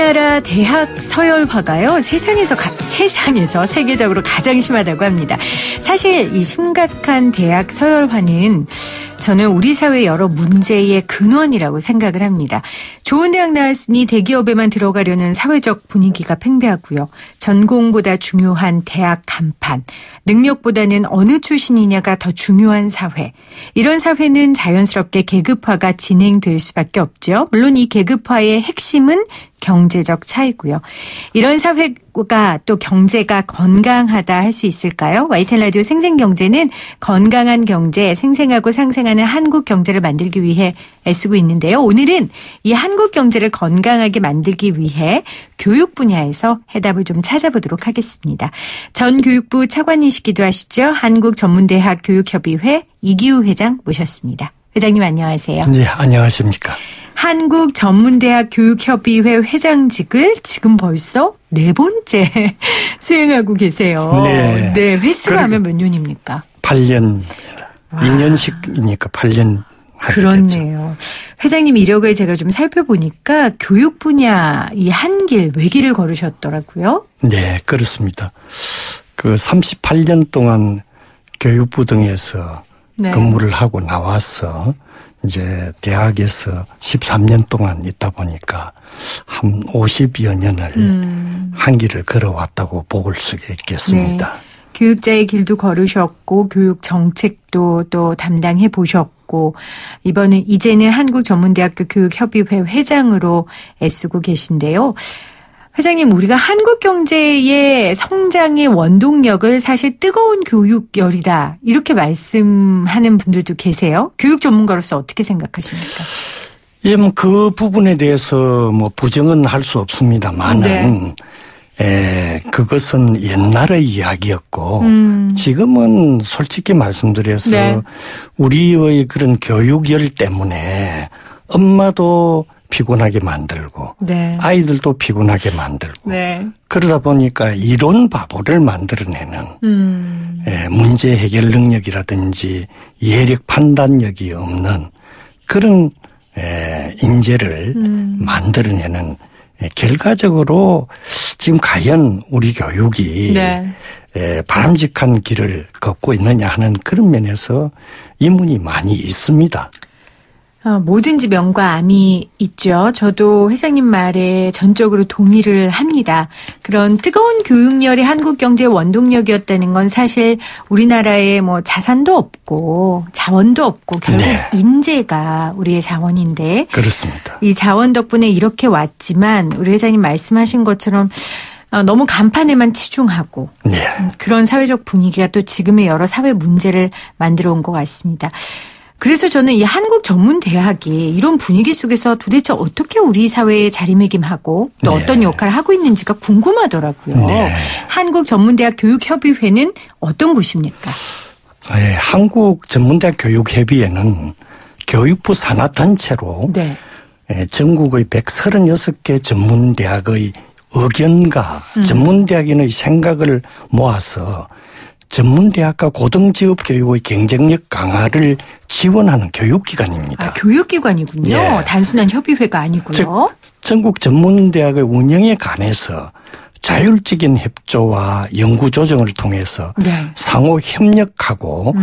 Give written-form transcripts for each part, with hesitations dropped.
우리나라 대학 서열화가요, 세상에서 세계적으로 가장 심하다고 합니다. 사실 이 심각한 대학 서열화는 저는 우리 사회 여러 문제의 근원이라고 생각을 합니다. 좋은 대학 나왔으니 대기업에만 들어가려는 사회적 분위기가 팽배하고요. 전공보다 중요한 대학 간판, 능력보다는 어느 출신이냐가 더 중요한 사회. 이런 사회는 자연스럽게 계급화가 진행될 수밖에 없죠. 물론 이 계급화의 핵심은 경제적 차이고요. 이런 사회가 또 경제가 건강하다 할 수 있을까요? YTN 라디오 생생경제는 건강한 경제, 생생하고 상생하는 한국 경제를 만들기 위해 애쓰고 있는데요. 오늘은 이 한국 경제를 건강하게 만들기 위해 교육 분야에서 해답을 좀 찾아보도록 하겠습니다. 전 교육부 차관이시기도 하시죠. 한국전문대학 교육협의회 이기우 회장 모셨습니다. 회장님 안녕하세요. 네, 안녕하십니까. 한국전문대학 교육협의회 회장직을 지금 벌써 4번째 수행하고 계세요. 네. 네, 횟수로 하면 몇 년입니까? 8년, 2년씩이니까 8년 하게 그렇네요. 됐죠. 회장님 이력을 제가 좀 살펴보니까 교육 분야 이 한 길, 외길을 걸으셨더라고요. 네, 그렇습니다. 그 38년 동안 교육부 등에서 네. 근무를 하고 나와서 이제 대학에서 13년 동안 있다 보니까 한 50여 년을 한 길을 걸어왔다고 볼 수가 있겠습니다. 네. 교육자의 길도 걸으셨고 교육 정책도 또 담당해 보셨고 이제는 한국전문대학교 교육협의회 회장으로 애쓰고 계신데요. 회장님, 우리가 한국 경제의 성장의 원동력을 사실 뜨거운 교육열이다 이렇게 말씀하는 분들도 계세요. 교육 전문가로서 어떻게 생각하십니까? 예, 뭐 그 부분에 대해서 뭐 부정은 할 수 없습니다만은 그것은 옛날의 이야기였고 지금은 솔직히 말씀드려서 네. 우리의 그런 교육열 때문에 엄마도 피곤하게 만들고 네. 아이들도 피곤하게 만들고 네. 그러다 보니까 이론 바보를 만들어내는 문제 해결 능력이라든지 이해력 판단력이 없는 그런 인재를 만들어내는 결과적으로 지금 과연 우리 교육이 네. 바람직한 길을 걷고 있느냐 하는 그런 면에서 의문이 많이 있습니다. 뭐든지 명과 암이 있죠. 저도 회장님 말에 전적으로 동의를 합니다. 그런 뜨거운 교육열이 한국 경제의 원동력이었다는 건 사실 우리나라에 뭐 자산도 없고 자원도 없고 결국 네. 인재가 우리의 자원인데 그렇습니다. 이 자원 덕분에 이렇게 왔지만 우리 회장님 말씀하신 것처럼 너무 간판에만 치중하고 네. 그런 사회적 분위기가 또 지금의 여러 사회 문제를 만들어 온 것 같습니다. 그래서 저는 이 한국전문대학이 이런 분위기 속에서 도대체 어떻게 우리 사회에 자리매김하고 또 네. 어떤 역할을 하고 있는지가 궁금하더라고요. 네. 한국전문대학 교육협의회는 어떤 곳입니까? 네, 한국전문대학 교육협의회는 교육부 산하단체로 네. 전국의 136개 전문대학의 의견과 전문대학인의 생각을 모아서 전문대학과 고등직업교육의 경쟁력 강화를 지원하는 교육기관입니다. 교육기관이군요. 예. 단순한 협의회가 아니고요. 즉 전국 전문대학의 운영에 관해서 자율적인 협조와 연구조정을 통해서 네. 상호 협력하고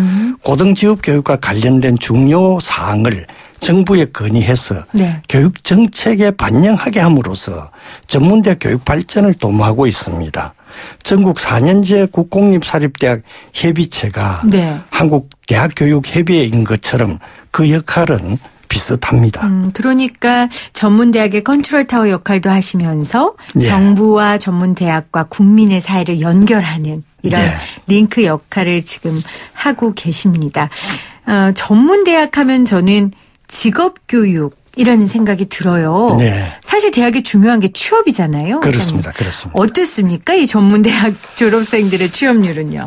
고등직업교육과 관련된 중요 사항을 정부에 건의해서 네. 교육 정책에 반영하게 함으로써 전문대학 교육 발전을 도모하고 있습니다. 전국 4년제 국공립사립대학 협의체가 네. 한국대학교육협의회인 것처럼 그 역할은 비슷합니다. 그러니까 전문대학의 컨트롤타워 역할도 하시면서 예. 정부와 전문대학과 국민의 사이를 연결하는 이런 예. 링크 역할을 지금 하고 계십니다. 전문대학 하면 저는 직업교육이라는 생각이 들어요. 네. 사실 대학의 중요한 게 취업이잖아요. 그렇습니다. 그렇습니다. 어떻습니까? 이 전문대학 졸업생들의 취업률은요?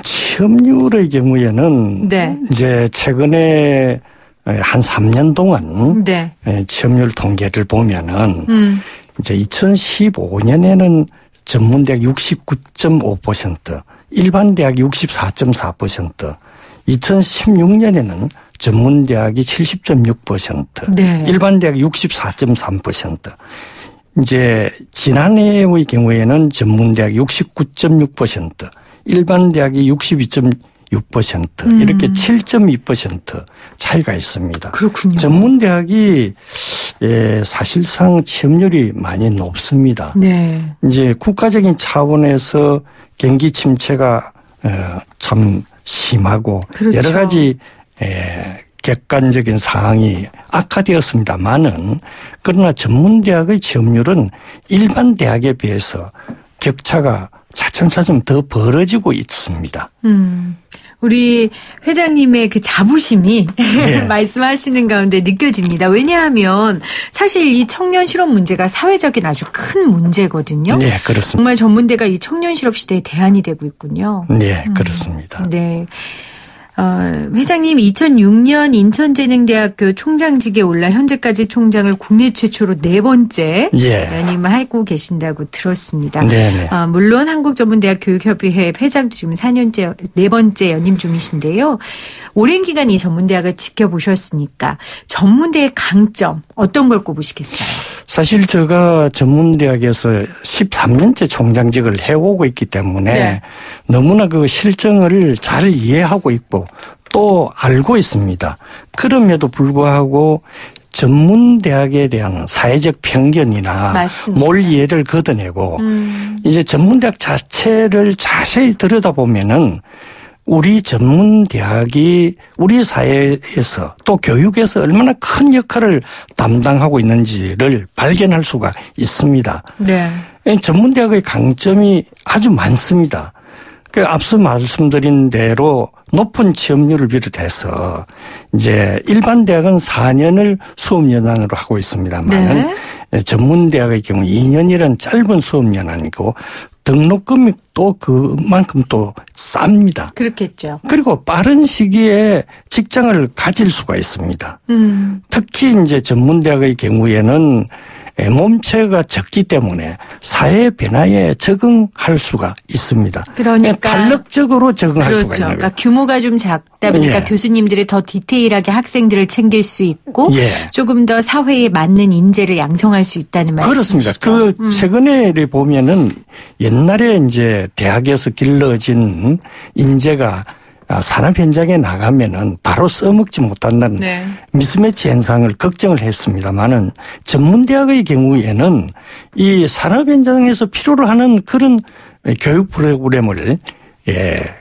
취업률의 경우에는 네. 이제 최근에 한 3년 동안 네. 취업률 통계를 보면은 이제 2015년에는 전문대학 69.5%, 일반대학 64.4%, 2016년에는 전문대학이 70.6%, 네. 일반대학 64.3%. 이제 지난해의 경우에는 전문대학 69.6%, 일반 대학이 62.6% 이렇게 7.2% 차이가 있습니다. 그렇군요. 전문대학이 사실상 취업률이 많이 높습니다. 네. 이제 국가적인 차원에서 경기 침체가 참 심하고 그렇죠. 여러 가지 객관적인 상황이 악화되었습니다만은 그러나 전문대학의 취업률은 일반 대학에 비해서 격차가 차츰차츰 더 벌어지고 있습니다. 우리 회장님의 그 자부심이 네. 말씀하시는 가운데 느껴집니다. 왜냐하면 사실 이 청년 실업 문제가 사회적인 아주 큰 문제거든요. 네, 그렇습니다. 정말 전문대가 이 청년 실업 시대의 대안이 되고 있군요. 네, 그렇습니다. 네. 회장님 2006년 인천재능대학교 총장직에 올라 현재까지 총장을 국내 최초로 4번째 연임하고 계신다고 들었습니다. 물론 한국전문대학 교육협의회 회장도 지금 4번째 연임 중이신데요. 오랜 기간 이 전문대학을 지켜보셨으니까 전문대의 강점 어떤 걸 꼽으시겠어요? 사실 제가 전문대학에서 13년째 총장직을 해오고 있기 때문에 너무나 그 실정을 잘 이해하고 있고 또 알고 있습니다. 그럼에도 불구하고 전문대학에 대한 사회적 편견이나 맞습니다. 몰이해를 걷어내고 이제 전문대학 자체를 자세히 들여다보면은 우리 전문대학이 우리 사회에서 또 교육에서 얼마나 큰 역할을 담당하고 있는지를 발견할 수가 있습니다. 네. 전문대학의 강점이 아주 많습니다. 앞서 말씀드린 대로 높은 취업률을 비롯해서 이제 일반 대학은 4년을 수업연한으로 하고 있습니다만 전문대학의 경우 2년이라는 짧은 수업연한이고 등록금이 또 그만큼 또 쌉니다. 그렇겠죠. 그리고 빠른 시기에 직장을 가질 수가 있습니다. 특히 이제 전문대학의 경우에는 몸체가 적기 때문에 사회 변화에 적응할 수가 있습니다. 그러니까 탄력적으로 적응할 수가 있는 거예요. 그러니까 규모가 좀 작다 보니까 교수님들이 더 디테일하게 학생들을 챙길 수 있고 조금 더 사회에 맞는 인재를 양성할 수 있다는 말씀이시죠? 그렇습니다. 최근에 보면은 옛날에 이제 대학에서 길러진 인재가 산업 현장에 나가면은 바로 써먹지 못한다는 미스매치 현상을 걱정을 했습니다만은 전문대학의 경우에는 이 산업 현장에서 필요로 하는 그런 교육 프로그램을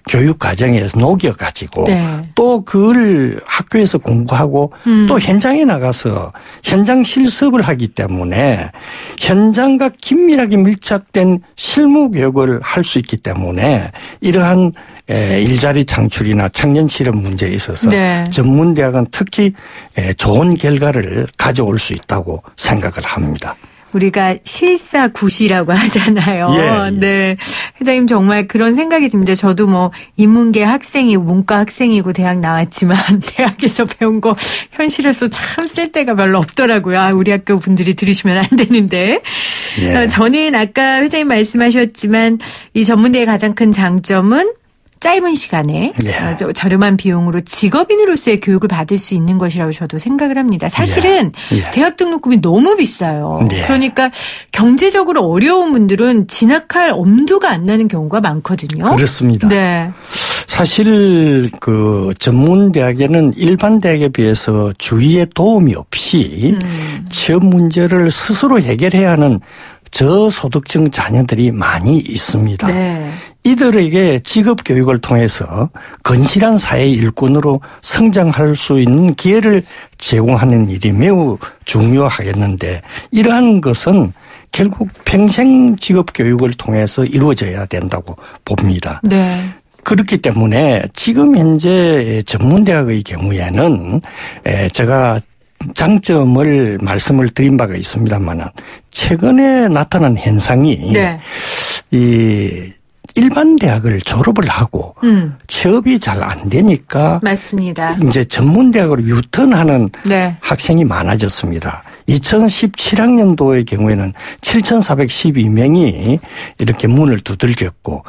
교육 과정에서 녹여가지고 또 그걸 학교에서 공부하고 또 현장에 나가서 현장 실습을 하기 때문에 현장과 긴밀하게 밀착된 실무 교육을 할 수 있기 때문에 이러한 일자리 창출이나 청년 실업 문제에 있어서 전문대학은 특히 좋은 결과를 가져올 수 있다고 생각을 합니다. 우리가 실사구시라고 하잖아요. 네. 회장님 정말 그런 생각이 듭니다. 저도 뭐 인문계 학생이고 문과 학생이고 대학 나왔지만 대학에서 배운 거 현실에서 참 쓸 데가 별로 없더라고요. 우리 학교 분들이 들으시면 안 되는데. 저는 아까 회장님 말씀하셨지만 이 전문대의 가장 큰 장점은 짧은 시간에 저렴한 비용으로 직업인으로서의 교육을 받을 수 있는 것이라고 저도 생각을 합니다. 사실은 대학 등록금이 너무 비싸요. 그러니까 경제적으로 어려운 분들은 진학할 엄두가 안 나는 경우가 많거든요. 그렇습니다. 사실 그 전문대학에는 일반 대학에 비해서 주위의 도움이 없이 취업 문제를 스스로 해결해야 하는 저소득층 자녀들이 많이 있습니다. 이들에게 직업 교육을 통해서 건실한 사회 일꾼으로 성장할 수 있는 기회를 제공하는 일이 매우 중요하겠는데 이러한 것은 결국 평생 직업 교육을 통해서 이루어져야 된다고 봅니다. 그렇기 때문에 지금 현재 전문대학의 경우에는 제가 장점을 말씀을 드린 바가 있습니다만 최근에 나타난 현상이 이 일반 대학을 졸업을 하고 취업이 잘 안 되니까 이제 전문대학으로 유턴하는 학생이 많아졌습니다. 2017학년도의 경우에는 7,412명이 이렇게 문을 두들겼고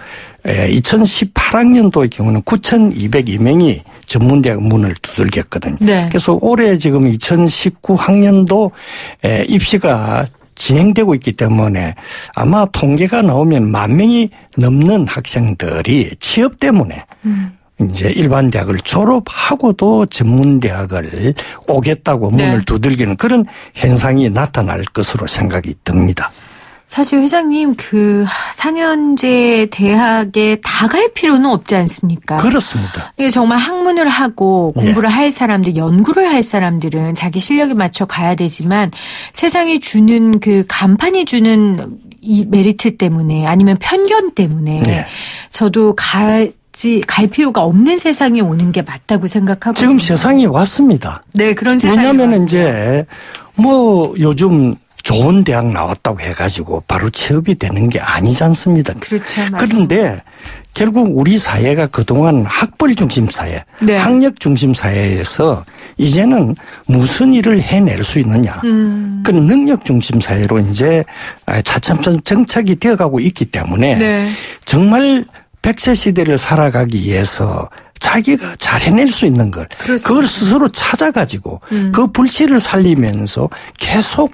2018학년도의 경우는 9,202명이 전문대학 문을 두들겼거든요. 그래서 올해 지금 2019학년도 입시가 진행되고 있기 때문에 아마 통계가 나오면 10,000명이 넘는 학생들이 취업 때문에 이제 일반 대학을 졸업하고도 전문 대학을 오겠다고 문을 두들기는 그런 현상이 나타날 것으로 생각이 듭니다. 사실 회장님 그 4년제 대학에 다 갈 필요는 없지 않습니까? 그렇습니다. 이게 정말 학문을 하고 공부를 할 사람들, 연구를 할 사람들은 자기 실력에 맞춰 가야 되지만 세상이 주는 그 간판이 주는 이 메리트 때문에 아니면 편견 때문에 저도 갈 필요가 없는 세상이 오는 게 맞다고 생각하고 지금 세상이 왔습니다. 네, 그런 세상이 왜냐하면 이제 뭐 요즘 좋은 대학 나왔다고 해가지고 바로 취업이 되는 게 아니지 않습니다. 그렇죠. 맞습니다. 그런데 결국 우리 사회가 그동안 학벌 중심 사회, 학력 중심 사회에서 이제는 무슨 일을 해낼 수 있느냐. 그 능력 중심 사회로 이제 차츰 정착이 되어가고 있기 때문에 정말 100세 시대를 살아가기 위해서 자기가 잘 해낼 수 있는 걸 그걸 스스로 찾아가지고 그 불씨를 살리면서 계속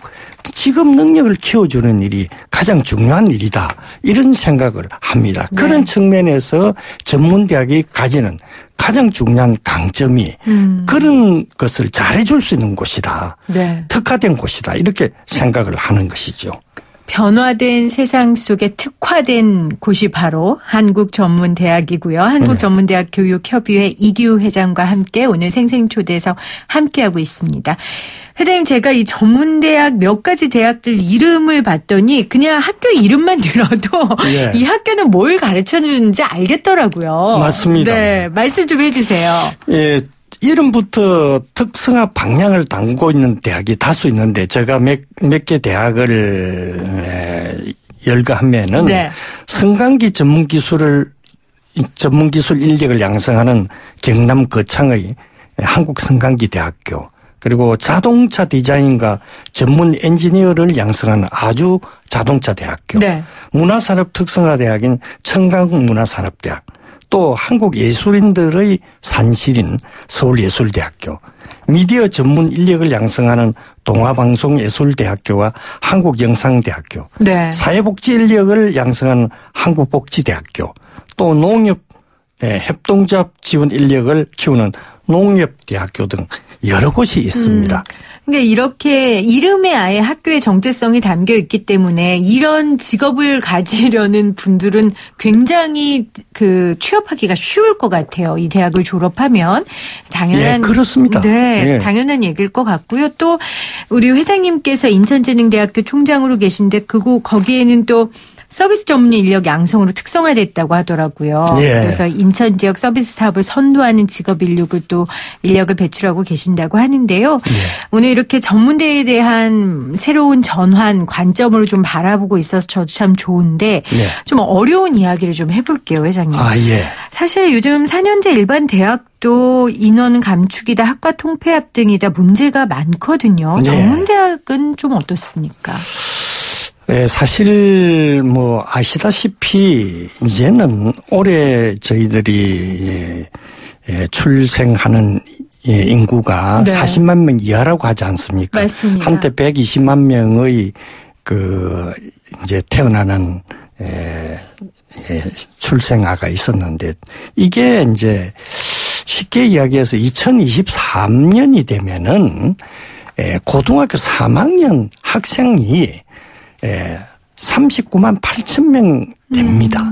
직업 능력을 키워주는 일이 가장 중요한 일이다. 이런 생각을 합니다. 그런 측면에서 전문대학이 가지는 가장 중요한 강점이 그런 것을 잘해줄 수 있는 곳이다. 특화된 곳이다. 이렇게 생각을 하는 것이죠. 변화된 세상 속에 특화된 곳이 바로 한국전문대학이고요. 한국전문대학교육협의회 이기우 회장과 함께 오늘 생생초대에서 함께하고 있습니다. 회장님, 제가 이 전문대학 몇 가지 대학들 이름을 봤더니 그냥 학교 이름만 들어도 이 학교는 뭘 가르쳐주는지 알겠더라고요. 맞습니다. 네, 말씀 좀 해주세요. 예. 이름부터 특성화 방향을 담고 있는 대학이 다수 있는데 제가 몇 개 대학을 열거하면은 성강기 전문기술 인력을 양성하는 경남 거창의 한국성강기대학교, 그리고 자동차 디자인과 전문 엔지니어를 양성하는 아주 자동차대학교, 문화산업 특성화대학인 청강문화산업대학, 또 한국 예술인들의 산실인 서울예술대학교, 미디어 전문 인력을 양성하는 동아방송예술대학교와 한국영상대학교, 사회복지 인력을 양성하는 한국복지대학교, 또 농협 협동조합 지원 인력을 키우는 농협대학교 등 여러 곳이 있습니다. 그러니까 이렇게 이름에 아예 학교의 정체성이 담겨 있기 때문에 이런 직업을 가지려는 분들은 굉장히 그 취업하기가 쉬울 것 같아요. 이 대학을 졸업하면 당연한 그렇습니다. 당연한 얘기일 것 같고요. 또 우리 회장님께서 인천재능대학교 총장으로 계신데 거기에는 또 서비스 전문 인력 양성으로 특성화됐다고 하더라고요. 그래서 인천 지역 서비스 사업을 선도하는 직업 인력을 배출하고 계신다고 하는데요. 오늘 이렇게 전문대에 대한 새로운 전환 관점으로 좀 바라보고 있어서 저도 참 좋은데 좀 어려운 이야기를 좀 해볼게요, 회장님. 사실 요즘 4년제 일반 대학도 인원 감축이다, 학과 통폐합 등이다 문제가 많거든요. 전문대학은 좀 어떻습니까? 사실 뭐 아시다시피 이제는 올해 저희들이 출생하는 인구가 40만 명 이하라고 하지 않습니까? 맞습니다. 한때 120만 명의 이제 태어나는 출생아가 있었는데 이게 이제 쉽게 이야기해서 2023년이 되면은 고등학교 3학년 학생이 39만 8천 명 됩니다.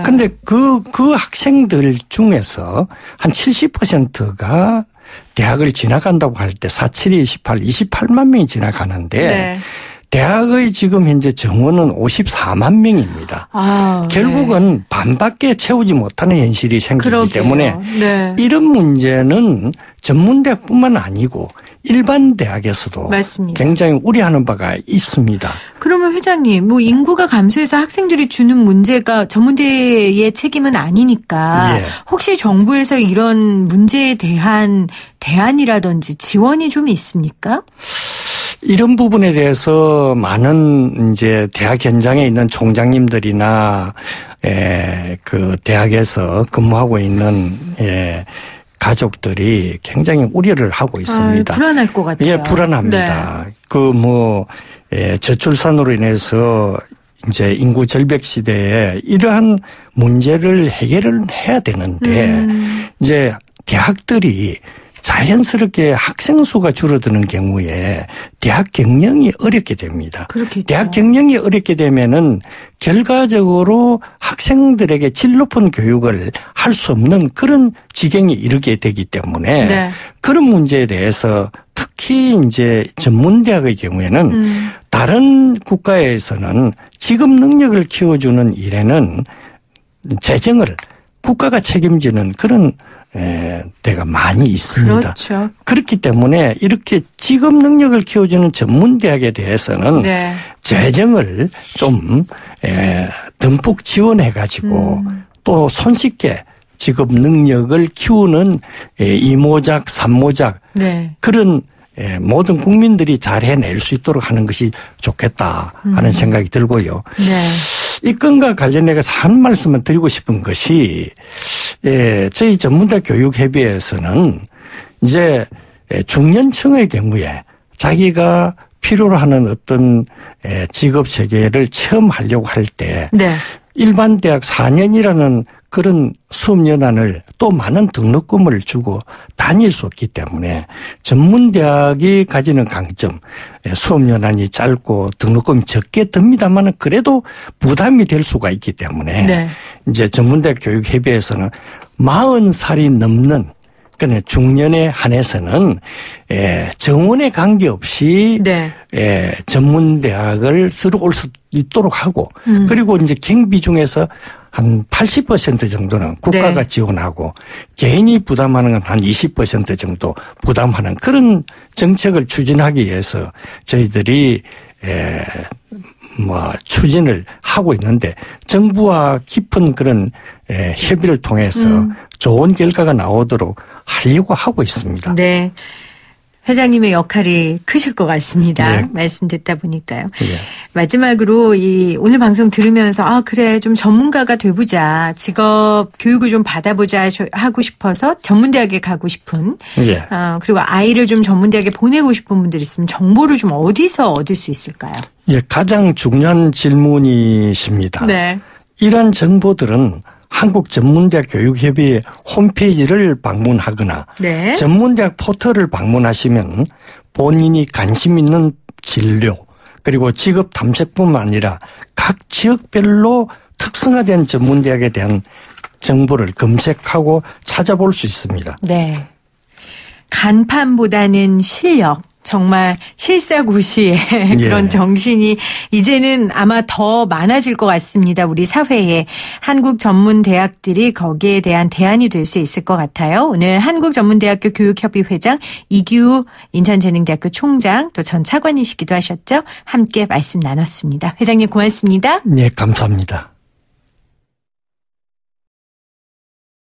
그런데 그 학생들 중에서 한 70%가 대학을 지나간다고 할 때 47이 28만 명이 지나가는데 대학의 지금 현재 정원은 54만 명입니다. 결국은 반밖에 채우지 못하는 현실이 생기기 때문에 이런 문제는 전문대학뿐만 아니고 일반 대학에서도 굉장히 우려하는 바가 있습니다. 그러면 회장님, 뭐 인구가 감소해서 학생들이 주는 문제가 전문대의 책임은 아니니까 혹시 정부에서 이런 문제에 대한 대안이라든지 지원이 좀 있습니까? 이런 부분에 대해서 많은 이제 대학 현장에 있는 총장님들이나 그 대학에서 근무하고 있는 가족들이 굉장히 우려를 하고 있습니다. 불안할 것 같아요. 불안합니다. 저출산으로 인해서 이제 인구 절벽 시대에 이러한 문제를 해결을 해야 되는데 이제 대학들이 자연스럽게 학생 수가 줄어드는 경우에 대학 경영이 어렵게 됩니다. 그렇겠죠. 대학 경영이 어렵게 되면은 결과적으로 학생들에게 질 높은 교육을 할 수 없는 그런 지경에 이르게 되기 때문에 네. 그런 문제에 대해서 특히 이제 전문대학의 경우에는 다른 국가에서는 직업 능력을 키워주는 일에는 재정을 국가가 책임지는 그런 데가 많이 있습니다. 그렇죠. 그렇기 때문에 이렇게 직업 능력을 키워주는 전문대학에 대해서는 네. 재정을 좀 듬뿍 지원해가지고 또 손쉽게 직업 능력을 키우는 이모작, 삼모작 네. 그런 모든 국민들이 잘 해낼 수 있도록 하는 것이 좋겠다 하는 생각이 들고요. 네. 이 건과 관련해서 한 말씀을 드리고 싶은 것이 저희 전문대 교육협의회에서는 이제 중년층의 경우에 자기가 필요로 하는 어떤 직업 세계를 체험하려고 할 때 네. 일반 대학 4년이라는 그런 수업연한을 또 많은 등록금을 주고 다닐 수 없기 때문에 전문대학이 가지는 강점, 수업연한이 짧고 등록금이 적게 듭니다만 그래도 부담이 될 수가 있기 때문에 네. 이제 전문대학 교육협의회에서는 40살이 넘는 그러니까 중년에 한해서는 정원에 관계없이 네. 전문대학을 들어올 수 있도록 하고 그리고 이제 경비 중에서 한 80% 정도는 국가가 네. 지원하고 개인이 부담하는 건 한 20% 정도 부담하는 그런 정책을 추진하기 위해서 저희들이 추진을 하고 있는데 정부와 깊은 그런 협의를 통해서 좋은 결과가 나오도록 하려고 하고 있습니다. 네. 회장님의 역할이 크실 것 같습니다. 네. 말씀 듣다 보니까요. 네. 마지막으로 오늘 방송 들으면서 그래 좀 전문가가 돼보자. 직업 교육을 좀 받아보자 하고 싶어서 전문대학에 가고 싶은 네. 그리고 아이를 좀 전문대학에 보내고 싶은 분들 있으면 정보를 좀 어디서 얻을 수 있을까요? 예, 가장 중요한 질문이십니다. 네. 이런 정보들은 한국전문대학 교육협의회 홈페이지를 방문하거나 네. 전문대학 포털을 방문하시면 본인이 관심 있는 진료 그리고 직업 탐색뿐만 아니라 각 지역별로 특성화된 전문대학에 대한 정보를 검색하고 찾아볼 수 있습니다. 네. 간판보다는 실력. 정말 실사고시의 그런 정신이 이제는 아마 더 많아질 것 같습니다. 우리 사회에 한국 전문 대학들이 거기에 대한 대안이 될 수 있을 것 같아요. 오늘 한국전문대학교 교육협의 회장 이규 인천재능대학교 총장 또 전 차관이시기도 하셨죠. 함께 말씀 나눴습니다. 회장님 고맙습니다. 네, 감사합니다.